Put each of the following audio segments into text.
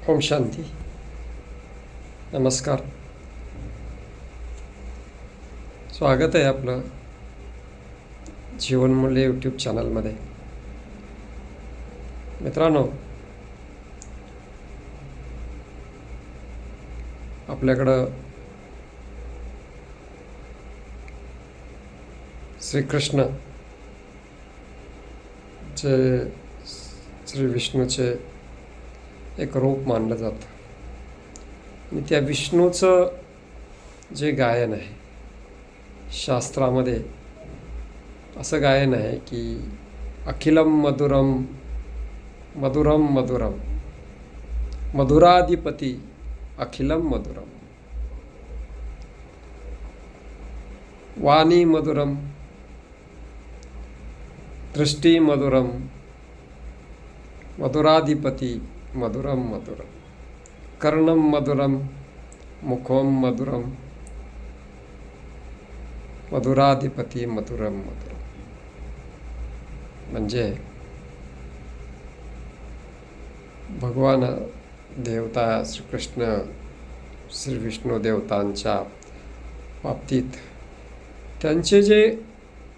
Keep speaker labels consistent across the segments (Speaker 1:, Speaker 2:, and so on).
Speaker 1: ओम शांती. नमस्कार. स्वागत आहे आपलं जीवनमूल्य यूट्यूब चॅनलमध्ये. मित्रांनो, आपल्याकडं श्रीकृष्ण जे श्री विष्णूचे एक रूप मानलं जातं आणि त्या विष्णूचं जे गायन आहे, शास्त्रामध्ये असं गायन आहे की अखिलम मधुरम मधुरम मधुरम मधुराधिपती अखिलम मधुरम वाणी मधुरम दृष्टी मधुरम मधुराधिपती मधुरम मधुरम कर्णम मधुरम मुखम मधुरम मधुराधिपती मधुरम मधुरम. म्हणजे भगवान देवता श्रीकृष्ण श्री विष्णू देवतांच्या बाबतीत त्यांचे जे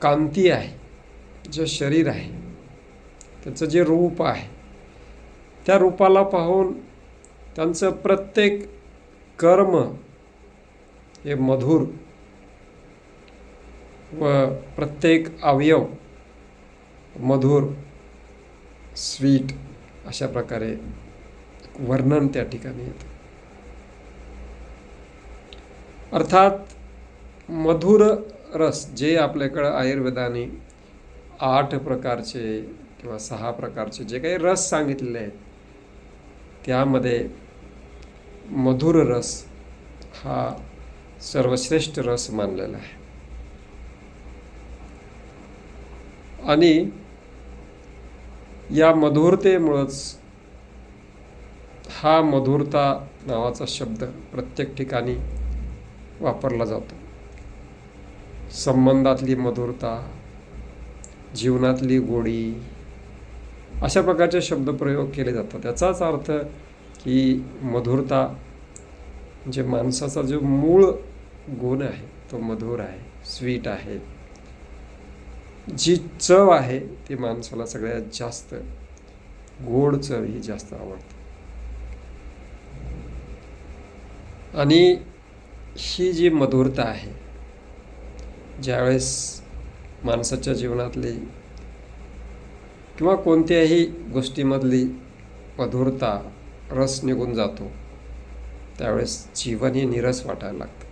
Speaker 1: कांती आहे, जे शरीर आहे, त्याचं जे रूप आहे, त्या रूपाला पाहून त्यांचं प्रत्येक कर्म हे मधुर व प्रत्येक अवयव मधुर स्वीट अशा प्रकारे वर्णन त्या ठिकाणी येतं. अर्थात मधुर रस जे आपल्याकडं आयुर्वेदाने 8 प्रकारचे किंवा 6 प्रकारचे जे काही रस सांगितलेले आहेत, त्यामध्ये मधुर रस हा सर्वश्रेष्ठ रस मानलेला आहे. आणि या मधुरतेमुळंच हा मधुरता नावाचा शब्द प्रत्येक ठिकाणी वापरला जातो. संबंधातली मधुरता, जीवनातली गोडी अशा प्रकारचे शब्दप्रयोग केले जातात. त्याचाच अर्थ की मधुरता म्हणजे माणसाचा जो मूळ गुण आहे तो मधुर आहे, स्वीट आहे. जी चव आहे ती माणसाला सगळ्यात जास्त गोड चव ही जास्त आवडते. आणि ही जी मधुरता आहे, ज्यावेळेस माणसाच्या जीवनातली किंवा कोणत्याही गोष्टीमधली मधुरता रस निघून जातो, त्यावेळेस जीवन हे नीरस वाटायला लागतं.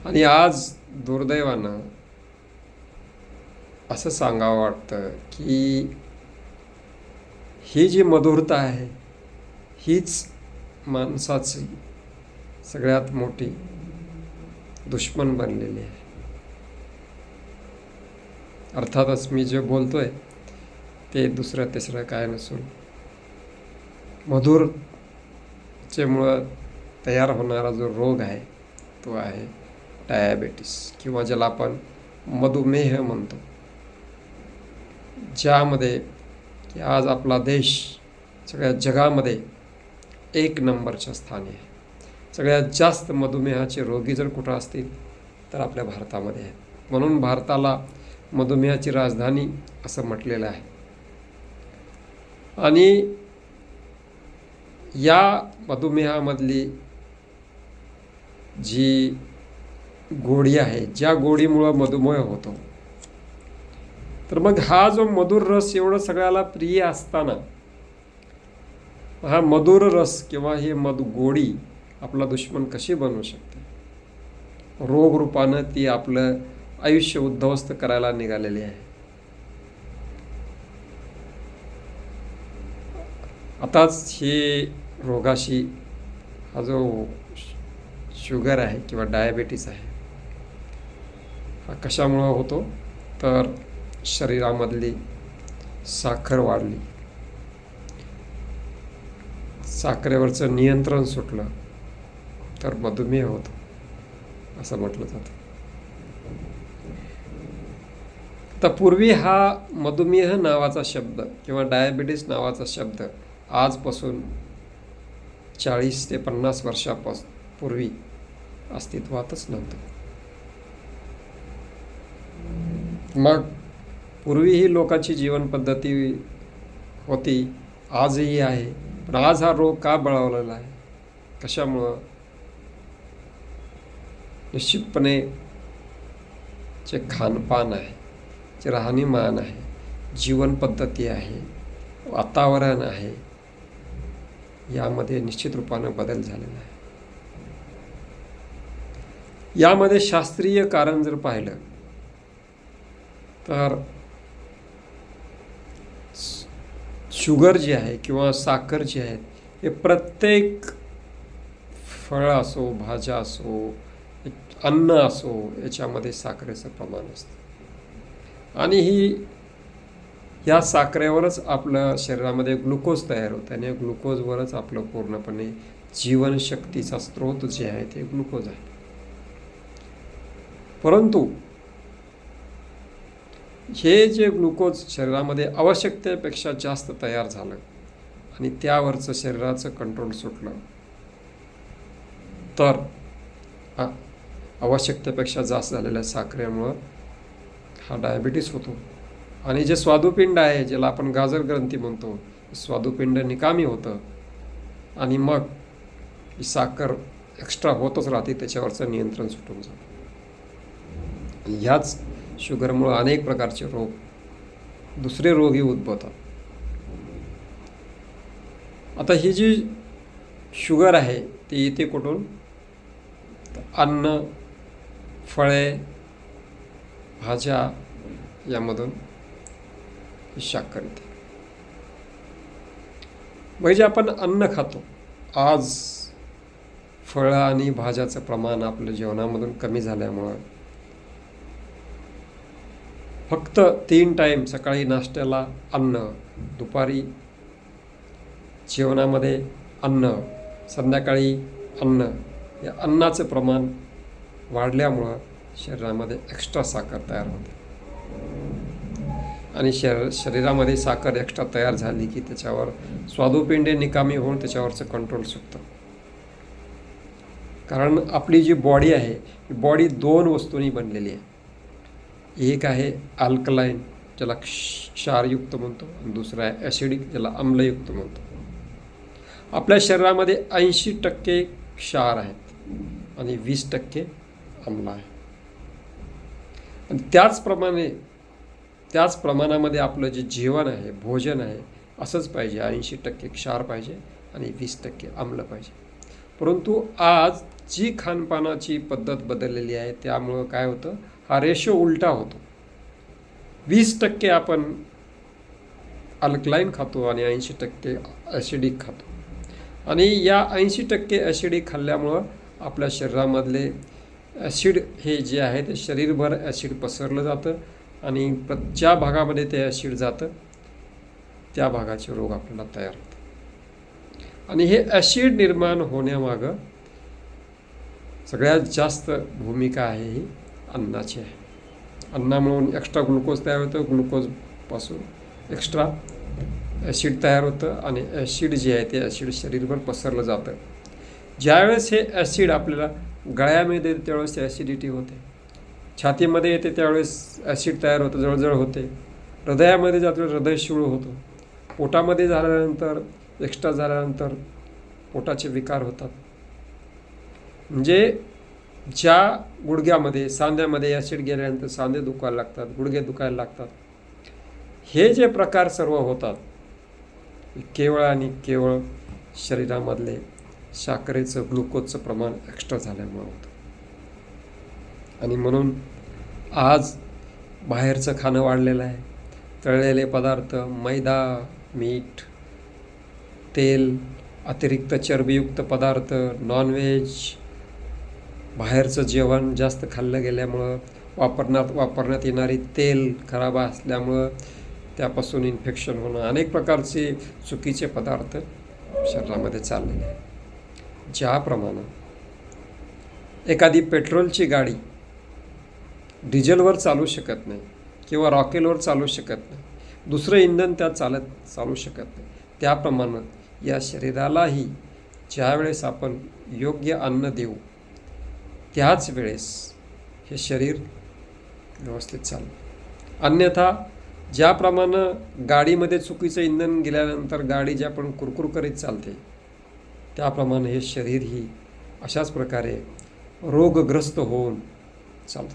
Speaker 1: आणि आज दुर्दैवानं असं सांगावं वाटतं की ही जी मधुरता आहे हीच माणसाची सगळ्यात मोठी दुश्मन बनलेली आहे. अर्थातच मी जे बोलतोय ते दुसरं तिसरं काय नसून मधुरतेमुळं तयार होणारा जो रोग आहे तो आहे डायबिटीस, किंवा ज्याला आपण मधुमेह म्हणतो. ज्यामध्ये की आज आपला देश सगळ्या जगामध्ये 1 नंबरच्या स्थानी आहे. सगळ्यात जास्त मधुमेहाचे रोगी जर कुठं असतील तर आपल्या भारतामध्ये आहेत. म्हणून भारताला मधुमेहाची राजधानी असं म्हटलेलं आहे. आणि या मधुमेहामधली जी गोडी आहे, ज्या गोडीमुळं मधुमेह होतो, तर मग हा जो मधुर रस एवढं सगळ्याला प्रिय असताना हा मधुर रस किंवा ही गोडी आपला दुश्मन कशी बनवू शकते? रोगरूपानं ती आपलं आयुष्य उद्ध्वस्त करायला निघालेली आहे. आताच हे रोगाशी हा जो शुगर आहे किंवा डायबिटीस आहे हा कशामुळं होतो? तर शरीरामधली साखर वाढली, साखरेवरचं नियंत्रण सुटलं तर मधुमेह होतो असं म्हटलं जातं. तर पूर्वी हा मधुमेह नावाचा शब्द किंवा डायबिटीस नावाचा शब्द आजपासून 40 ते 50 वर्षापूर्वी अस्तित्वातच नव्हतं. मग पूर्वी ही लोकांची जीवनपद्धती होती, आजही आहे. पण आज हा रोग का बळावलेला आहे? कशामुळं? निश्चितपणे जे खानपान आहे, जे राहणीमान आहे, जीवनपद्धती आहे, वातावरण आहे, यामध्ये निश्चित रूपानं बदल झालेला आहे. यामध्ये शास्त्रीय कारण जर पाहिलं तर शुगर जी आहे किंवा साखर जी आहे, हे प्रत्येक फळ असो, भाज्या असो, अन्न असो, याच्यामध्ये साखरेचं प्रमाण असतं. आणि ह्या साखरेवरच आपल्या शरीरामध्ये ग्लुकोज तयार होतं आणि ग्लुकोजवरच आपलं पूर्णपणे जीवनशक्तीचा स्रोत जे आहे ते ग्लुकोज आहे. परंतु हे जे ग्लुकोज शरीरामध्ये आवश्यकतेपेक्षा जास्त तयार झालं आणि त्यावरचं शरीराचं कंट्रोल सुटलं तर आवश्यकतेपेक्षा जास्त झालेल्या साखरेमुळं हा डायबिटीस होतो. आणि जे स्वादुपिंड आहे, ज्याला आपण गाजर ग्रंथी म्हणतो, स्वादुपिंड निकामी होतं आणि मग ही साखर एक्स्ट्रा होतच राहते, त्याच्यावरचं नियंत्रण सुटून जातं. ह्याच शुगरमुळं अनेक प्रकारचे रोग, दुसरे रोगही उद्भवतात. आता ही जी शुगर आहे ती येते कुठून? अन्न, फळे, भाज्या यामधून साखर येते. म्हणजे आपण अन्न खातो, आज फळं आणि भाज्याचं प्रमाण आपल्या जेवणामधून कमी झाल्यामुळं फक्त 3 टाईम, सकाळी नाश्त्याला अन्न, दुपारी जेवणामध्ये अन्न, संध्याकाळी अन्न, या अन्नाचं प्रमाण वाढल्यामुळं शरीरामध्ये एक्स्ट्रा साखर तयार होते. आणि शरीरामध्ये साखर एक्स्ट्रा तयार झाली की त्याच्यावर स्वादुपिंडे निकामी होऊन त्याच्यावरचं कंट्रोल सुटतं. कारण आपली जी बॉडी आहे, ही बॉडी 2 वस्तूंनी बनलेली आहे. एक आहे अल्कलाईन, ज्याला क्षारयुक्त म्हणतो, आणि दुसरा आहे ॲसिडिक, ज्याला आम्लयुक्त म्हणतो. आपल्या शरीरामध्ये 80% क्षार आहेत आणि 20% आम्ल आहे. आणि त्याच प्रमाणामध्ये आपलं जे जेवण आहे, भोजन आहे, असंच पाहिजे. 80% क्षार पाहिजे आणि 20% आम्ल पाहिजे. परंतु आज जी खानपानाची पद्धत बदललेली आहे, त्यामुळं काय होतं, हा रेशो उलटा होतो. 20% आपण अल्कलाईन खातो आणि 80% ॲसिडिक खातो. आणि या 80% ॲसिडिक खाल्ल्यामुळं आपल्या शरीरामधले ॲसिड हे जे आहे ते शरीरभर ॲसिड पसरलं जातं आणि ज्या भागामध्ये ते ॲसिड जातं त्या भागाचे रोग आपल्याला तयार होतात. आणि हे ॲसिड निर्माण होण्यामागं सगळ्यात जास्त भूमिका आहे ही अन्नाची आहे. अन्नामुळून एक्स्ट्रा ग्लुकोज तयार होतं, ग्लुकोजपासून एक्स्ट्रा ॲसिड तयार होतं आणि ॲसिड जे आहे ते ॲसिड शरीरभर पसरलं जातं. ज्यावेळेस हे ॲसिड आपल्याला गळ्यामध्ये येते त्यावेळेस ॲसिडिटी होते, छातीमध्ये येते त्यावेळेस ॲसिड तयार होतं, जळजळ होते, हृदयामध्ये जातं हृदय शिळ होतं, पोटामध्ये झाल्यानंतर एक्स्ट्रा झाल्यानंतर पोटाचे विकार होतात. म्हणजे ज्या गुडघ्यामध्ये, सांध्यामध्ये ॲसिड गेल्यानंतर सांधे दुखायला लागतात, गुडघे दुखायला लागतात. हे जे प्रकार सर्व होतात केवळ आणि केवळ शरीरामधले साखरेचं, ग्लुकोजचं प्रमाण एक्स्ट्रा झाल्यामुळे होतं. आणि म्हणून आज बाहेरचं खाणं वाढलेलं आहे. तळलेले पदार्थ, मैदा, मीठ, तेल, अतिरिक्त चरबीयुक्त पदार्थ, नॉनव्हेज, बाहेरचं जेवण जास्त खाल्लं गेल्यामुळं, वापरण्यात येणारी तेल खराब असल्यामुळं त्यापासून इन्फेक्शन होणं, अनेक प्रकारचे चुकीचे पदार्थ शरीरामध्ये चाललेले आहेत. ज्याप्रमाणे एखादी पेट्रोलची गाडी डिझेलवर चालू शकत नाही किंवा रॉकेलवर चालू शकत नाही, दुसरं इंधन त्यात चालू शकत नाही, त्याप्रमाणे या शरीरालाही ज्या वेळेस आपण योग्य अन्न देऊ त्याच वेळेस हे शरीर व्यवस्थित चालेल. अन्यथा ज्याप्रमाणे गाडीमध्ये चुकीचं इंधन गेल्यानंतर गाडी जी आपण कुरकुर करीत चालते त्याप्रमाणे हे शरीरही अशाच प्रकारे रोगग्रस्त होऊन चालतं.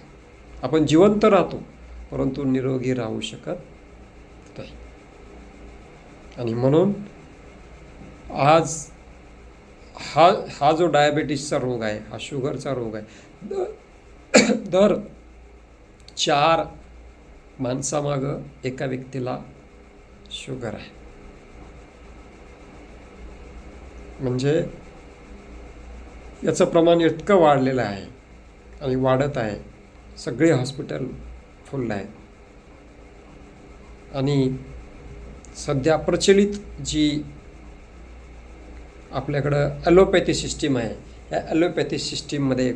Speaker 1: आपण जिवंत राहतो परंतु निरोगी राहू शकत नाही. आणि म्हणून आज हा जो डायबेटीसचा रोग आहे, हा शुगरचा रोग आहे, दर 4 माणसामागं एका व्यक्तीला शुगर आहे. म्हणजे याचं प्रमाण इतकं वाढलेलं आहे आणि वाढत आहे. सगळे हॉस्पिटल फुल आहेत. आणि सध्या प्रचलित जी आपल्याकडं ॲलोपॅथी सिस्टीम आहे, या ॲलोपॅथी सिस्टीममध्ये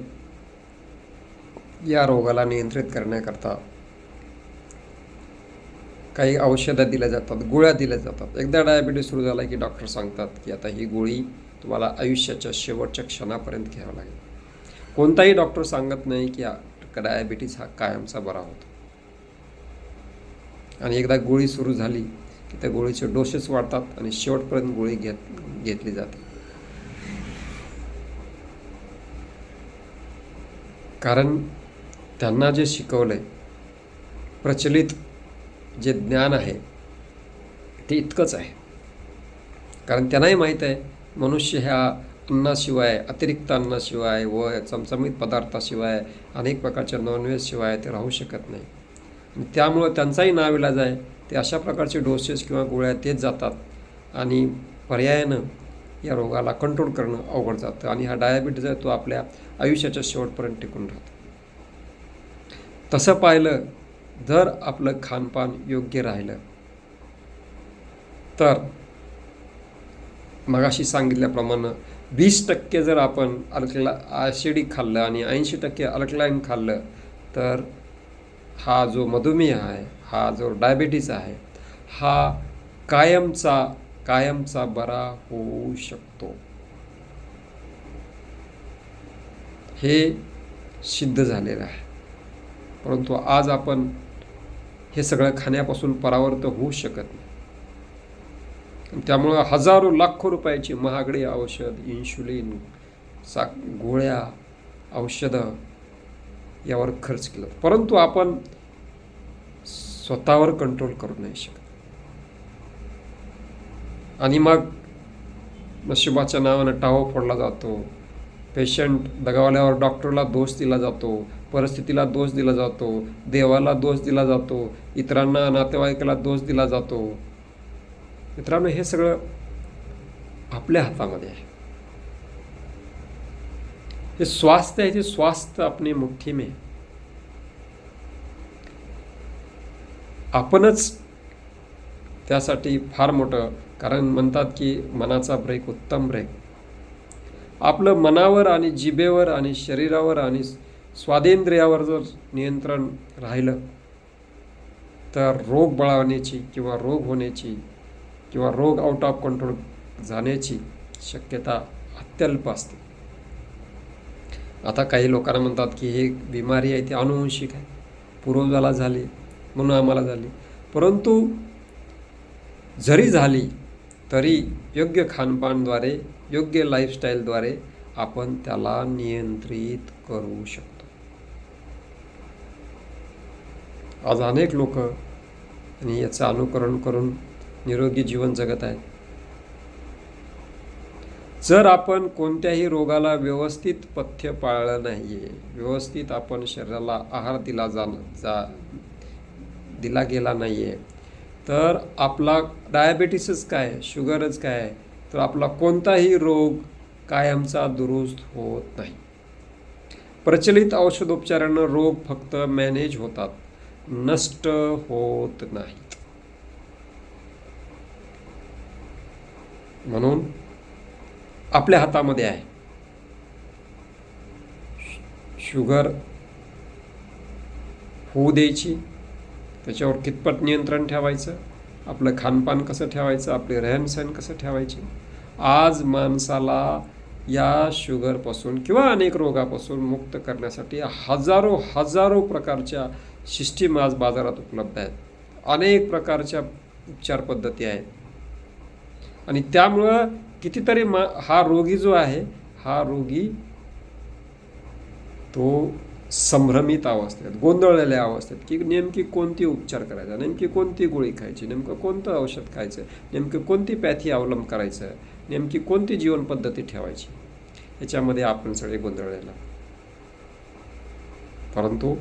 Speaker 1: या रोगाला नियंत्रित करण्याकरता काही औषधं दिल्या जातात, गोळ्या दिल्या जातात. एकदा डायबिटीस सुरू झाला की डॉक्टर सांगतात की आता ही गोळी तुम्हाला आयुष्याच्या शेवटच्या क्षणापर्यंत घ्यावं लागेल. कोणताही डॉक्टर सांगत नाही की डायबिटीस हा कायमचा बरा होतो. आणि एकदा गोळी सुरू झाली की त्या गोळीचे डोसेस वाढतात आणि शेवटपर्यंत गोळी घेतली जाते. कारण त्यांना जे शिकवलंय, प्रचलित जे ज्ञान आहे ते इतकंच आहे. कारण त्यांनाही माहीत आहे मनुष्य ह्या अन्नाशिवाय, अतिरिक्त अन्नाशिवाय व चमचमीत पदार्थाशिवाय, अनेक प्रकारच्या नॉनव्हेजशिवाय ते राहू शकत नाही. त्यामुळं त्यांचाही नाविलाज आहे. ते अशा प्रकारचे डोसेस किंवा गोळ्या देत जातात आणि पर्यायानं या रोगाला कंट्रोल करणं अवघड जातं. आणि हा डायबिटीज आहे तो आपल्या आयुष्याच्या शेवटपर्यंत टिकून राहतो. तसं पाहिलं जर आपलं खानपान योग्य राहिलं तर मगाशी सांगितल्याप्रमाणे 20% जर आपण ॲसिडिक खाल्लं आणि 80% अल्कलाईन खाल्लं तर हा जो मधुमेह आहे, हा जो डायबिटीज आहे, हा कायमचा बरा होऊ शकतो. हे सिद्ध झालेलं आहे. परंतु आज आपण हे सगळं खाण्यापासून परावृत्त होऊ शकत नाही. त्यामुळं हजारो लाखो रुपयाची महागडी औषध, इन्शुलिन, गोळ्या, औषधं यावर खर्च केला. परंतु आपण स्वतःवर कंट्रोल करू नाही शकत. आणि मग नशिबाच्या नावानं टाहो फोडला जातो. पेशंट दगावल्यावर डॉक्टरला दोष दिला जातो, परिस्थितीला दोष दिला जातो, देवाला दोष दिला जातो, इतरांना, नातेवाईकाला दोष दिला जातो. मित्रांनो, हे सगळं आपल्या हातामध्ये आहे. हे स्वास्थ्य आहे, ते स्वास्थ्य अपने मुट्ठी में. आपणच त्यासाठी फार मोठं, कारण म्हणतात की मनाचा ब्रेक उत्तम ब्रेक. आपलं मनावर आणि जिभेवर आणि शरीरावर आणि स्वादेंद्रियावर जर नियंत्रण राहिलं तर रोग बळावण्याची किंवा रोग होण्याची किंवा रोग आउट ऑफ कंट्रोल जाण्याची शक्यता अत्यल्प असते. आता काही लोकांना म्हणतात की हे बिमारी आहे ती अनुवंशिक आहे, पूर्वजाला झाली म्हणून आम्हाला झाली. परंतु जरी झाली तरी योग्य खानपानद्वारे, योग्य लाईफस्टाईलद्वारे आपण त्याला नियंत्रित करू शकतो. आज अनेक लोक आणि याचं अनुकरण करून निरोगी जीवन जगत आहेत. जर आपण कोणत्याही रोगाला व्यवस्थित पथ्य पाळलं नाही आहे, व्यवस्थित आपण शरीराला आहार दिला गेला नाही आहे, तर आपला डायबिटीसच काय, शुगरच काय, तर आपला कोणताही रोग कायमचा दुरुस्त होत नाही. प्रचलित औषधोपचारांना रोग फक्त मॅनेज होतात, नष्ट होत नाहीत. म्हणून आपल्या हातामध्ये आहे. शुगर होऊ द्यायची, त्याच्यावर कितपत नियंत्रण ठेवायचं, आपलं खानपान कसं ठेवायचं, आपले रहनसहन कसं ठेवायचे. आज माणसाला या शुगरपासून किंवा अनेक रोगापासून मुक्त करण्यासाठी हजारो प्रकारच्या सिस्टीम आज बाजारात उपलब्ध आहेत. अनेक प्रकारच्या उपचार पद्धती आहेत. आणि त्यामुळं कितीतरी हा रोगी जो आहे, हा रोगी तो संभ्रमित अवस्थेत, गोंधळलेल्या अवस्थेत की नेमकी कोणती उपचार करायचा, नेमकी कोणती गोळी खायची, नेमकं कोणतं औषध खायचं, नेमकं कोणती पॅथी अवलंब करायचं, नेमकी कोणती जीवनपद्धती ठेवायची, याच्यामध्ये आपण सगळे गोंधळलेला. परंतु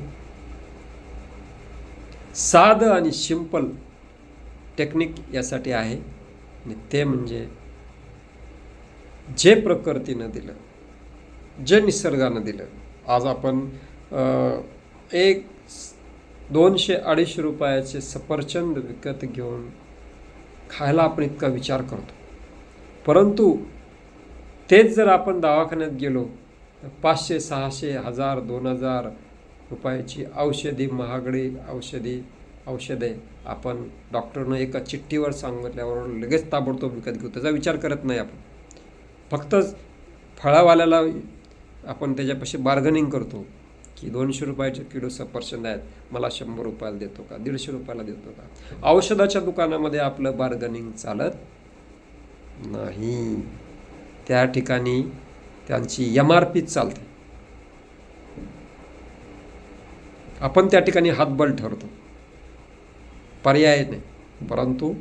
Speaker 1: साधं आणि सिंपल टेक्निक यासाठी आहे, आणि ते म्हणजे जे प्रकृतीनं दिलं, जे निसर्गानं दिलं. आज आपण 200-250 रुपयाचे सफरचंद विकत घेऊन खायला आपण इतका विचार करतो. परंतु तेच जर आपण दवाखान्यात गेलो तर 500, 600, 1000, 2000 रुपयाची औषधी, महागडी औषधे आपण डॉक्टरनं एका चिठ्ठीवर सांगितल्यावर लगेच ताबडतोब विकत घेऊ. त्याचा विचार करत नाही आपण. फक्त फळावाल्याला आपण त्याच्यापाशी बार्गनिंग करतो की 200 रुपयाचे किलो सफरचंद आहेत, मला 100 रुपयाला देतो का, 150 रुपयाला देतो का. औषधाच्या दुकानामध्ये आपलं बार्गनिंग चालत नाही. त्या ठिकाणी त्यांची MRP चालते. आपण त्या ठिकाणी हातबल ठरतो, पर्याय नाही. परंतु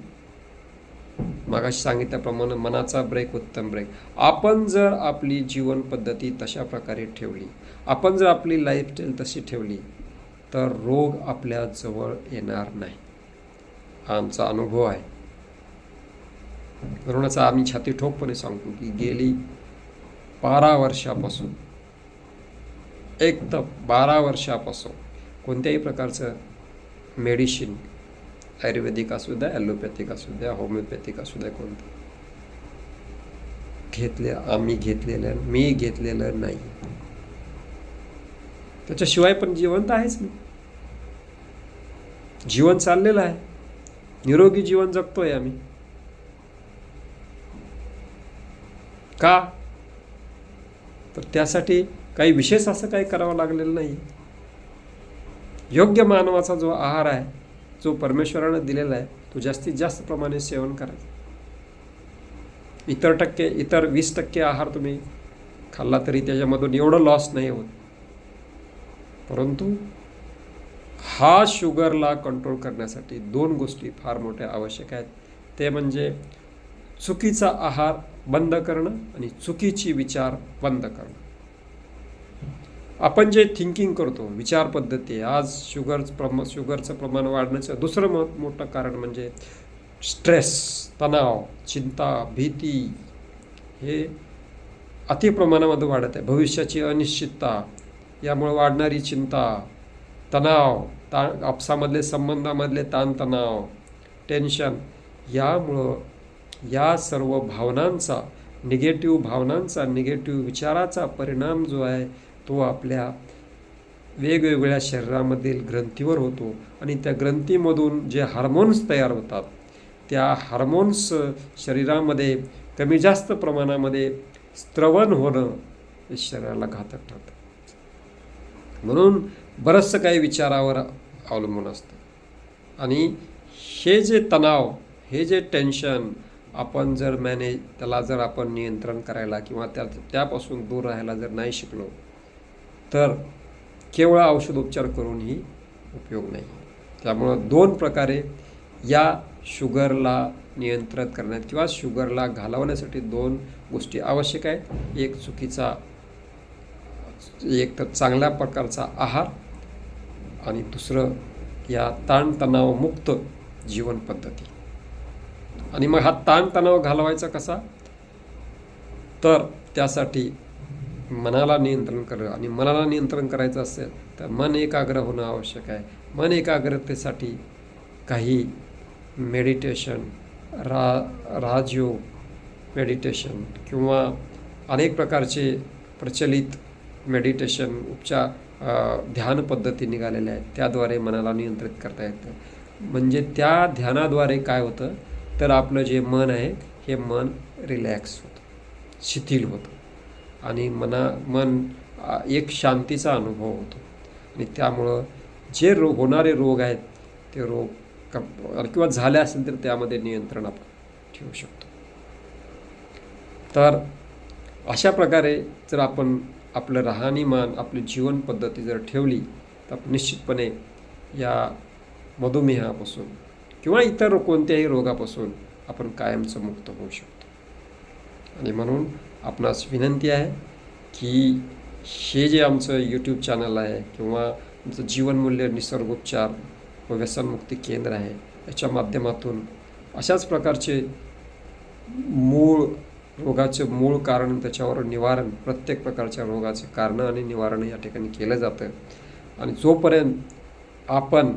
Speaker 1: मागाशी सांगितल्याप्रमाणे मनाचा ब्रेक उत्तम ब्रेक. आपण जर आपली जीवन पद्धती तशा प्रकारे ठेवली, आपण जर आपली लाईफस्टाईल तशी ठेवली, तर रोग आपल्या जवळ येणार नाही. हा आमचा अनुभव आहे. म्हणूनच आम्ही छाती ठोकपणे सांगतो की गेली 12 वर्षापासून, एकदम 12 वर्षापासून कोणत्याही प्रकारचं मेडिसिन, आयुर्वेदिक असू द्या, ॲलोपॅथिक असू द्या, होमिओपॅथिक असू द्या, कोणतं मी घेतलेलं नाही. त्याच्याशिवाय पण जिवंत आहेच मी. जीवन चाललेलं आहे, निरोगी जीवन जगतोय आम्ही. का? तर त्यासाठी काही विशेष असं काही करावं लागलेलं नाही. योग्य मानवाचा जो आहार आहे, जो परमेश्वरानं दिलेला आहे, तो जास्तीत जास्त प्रमाणे सेवन करायचं. इतर 20% आहार तुम्ही खाल्ला तरी त्याच्यामधून एवढं लॉस नाही होत. परंतु हा शुगरला कंट्रोल करण्यासाठी 2 गोष्टी फार मोठ्या आवश्यक आहेत. ते म्हणजे चुकीचा आहार बंद करणं आणि चुकीची विचार बंद करणं. आपण जे थिंकिंग करतो, विचार पद्धती, आज शुगरचं प्रमाण वाढण्याचं दुसरं मोठं कारण म्हणजे स्ट्रेस, तणाव, चिंता, भीती हे अतिप्रमाणामध्ये वाढत आहे. भविष्याची अनिश्चितता, यामुळे वाढणारी चिंता, तणाव, आपसामधले संबंधामधले ताणतणाव, टेन्शन, यामुळं या सर्व भावनांचा, निगेटिव्ह विचाराचा परिणाम जो आहे तो आपल्या वेगवेगळ्या शरीरामधील ग्रंथीवर होतो. आणि त्या ग्रंथीमधून जे हार्मोन्स तयार होतात, त्या हार्मोन्स शरीरामध्ये कमी जास्त प्रमाणामध्ये स्त्रवण होणं हे शरीराला घातक ठरतं. म्हणून बरंचसं काही विचारावर अवलंबून असतं. आणि हे जे तणाव, हे जे टेन्शन, आपण जर त्याला जर आपण नियंत्रण करायला किंवा त्यापासून दूर राहायला जर नाही शिकलो, तर केवळ औषधोपचार करूनही उपयोग नाही. त्यामुळं 2 प्रकारे या शुगरला नियंत्रित करण्यात किंवा शुगरला घालवण्यासाठी 2 गोष्टी आवश्यक आहेत. एक तर चांगल्या प्रकारचा आहार, आणि दुसरं या ताणतणावमुक्त जीवन पद्धती. आणि मग हा ताणतणाव घालवायचा कसा? तर त्यासाठी मनाला नियंत्रण करणं. आणि मनाला नियंत्रण करायचं असेल तर मन एकाग्र होणं आवश्यक आहे. मन एकाग्रतेसाठी काही मेडिटेशन, राजयोग मेडिटेशन किंवा अनेक प्रकारचे प्रचलित मेडिटेशन उपचार, ध्यान पद्धती निघालेल्या आहेत. त्याद्वारे मनाला नियंत्रित करता येतं. म्हणजे त्या ध्यानाद्वारे काय होतं तर आपलं जे मन आहे हे मन रिलॅक्स होतं, शिथिल होतं आणि मन एक शांतीचा अनुभव होतो आणि त्यामुळं जे होणारे रोग आहेत ते रोग किंवा झाले असेल तर त्यामध्ये नियंत्रण आपण ठेवू शकतो. तर अशा प्रकारे जर आपण आपलं राहणीमान, आपली जीवन पद्धती जर ठेवली तर आपण निश्चितपणे या मधुमेहापासून किंवा इतर कोणत्याही रोगापासून आपण कायमचं मुक्त होऊ शकतो. आणि म्हणून आपणास विनंती आहे की हे जे आमचं यूट्यूब चॅनल आहे किंवा आमचं जीवनमूल्य निसर्गोपचार व व्यसनमुक्ती केंद्र आहे याच्या माध्यमातून अशाच प्रकारचे रोगाचे मूळ कारण, त्याच्यावर निवारण, प्रत्येक प्रकारच्या रोगाचे कारणं आणि निवारण या ठिकाणी केलं जातं. आणि जोपर्यंत आपण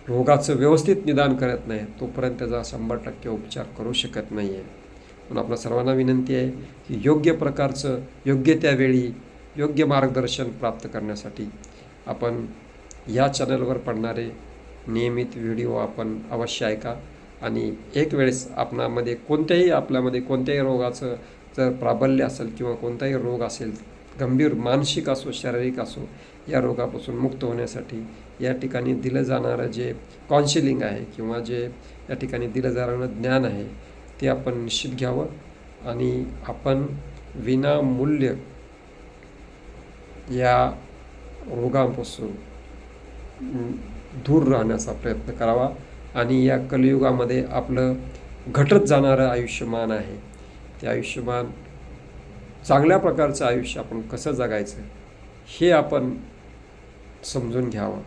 Speaker 1: रोगाचं व्यवस्थित निदान करत नाही तोपर्यंत त्याचा 100% उपचार करू शकत नाही आहे. म्हणून आपल्या सर्वांना विनंती आहे की योग्य प्रकारचं, योग्य त्यावेळी योग्य मार्गदर्शन प्राप्त करण्यासाठी आपण या चॅनलवर पडणारे नियमित व्हिडिओ आपण अवश्य ऐका. आणि एक वेळेस आपल्यामध्ये कोणत्याही रोगाचं जर प्राबल्य असेल किंवा कोणताही रोग असेल, गंभीर मानसिक असो शारीरिक असो, या रोगापासून मुक्त होण्यासाठी या ठिकाणी दिलं जाणारं जे काउन्सिलिंग आहे किंवा जे या ठिकाणी दिलं जाणारं ज्ञान आहे ते आपण निश्चित घ्यावं आणि आपण विनामूल्य या रोगांपासून दूर राहण्याचा प्रयत्न करावा. आणि या कलियुगामध्ये आपलं घटत जाणारं आयुष्यमान आहे ते आयुष्यमान, चांगल्या प्रकारचं आयुष्य आपण कसं जगायचं हे आपण समजून घ्यावं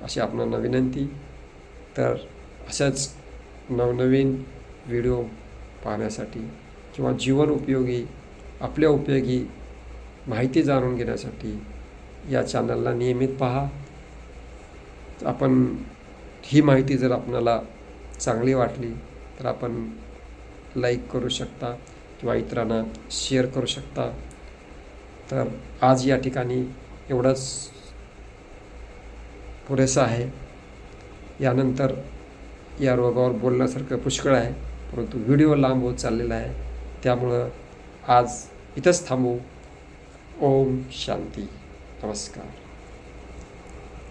Speaker 1: अशी आपणाला विनंती. तर अशाच नवनवीन व्हिडिओ पाहण्यासाठी किंवा जीवन उपयोगी, आपल्या उपयोगी माहिती जाणून घेण्यासाठी या चॅनलला नियमित पहा. आपण ही माहिती जर आपल्याला चांगली वाटली तर आपण लाईक करू शकता किंवा इतरांना शेअर करू शकता. तर आज या ठिकाणी एवढंच पुरेसं आहे. यानंतर या रोगावर बोलण्यासारखं पुष्कळ आहे, परंतु व्हिडिओ लांब होत चाललेला आहे, त्यामुळं आज इथंच थांबू. ओम शांती. नमस्कार.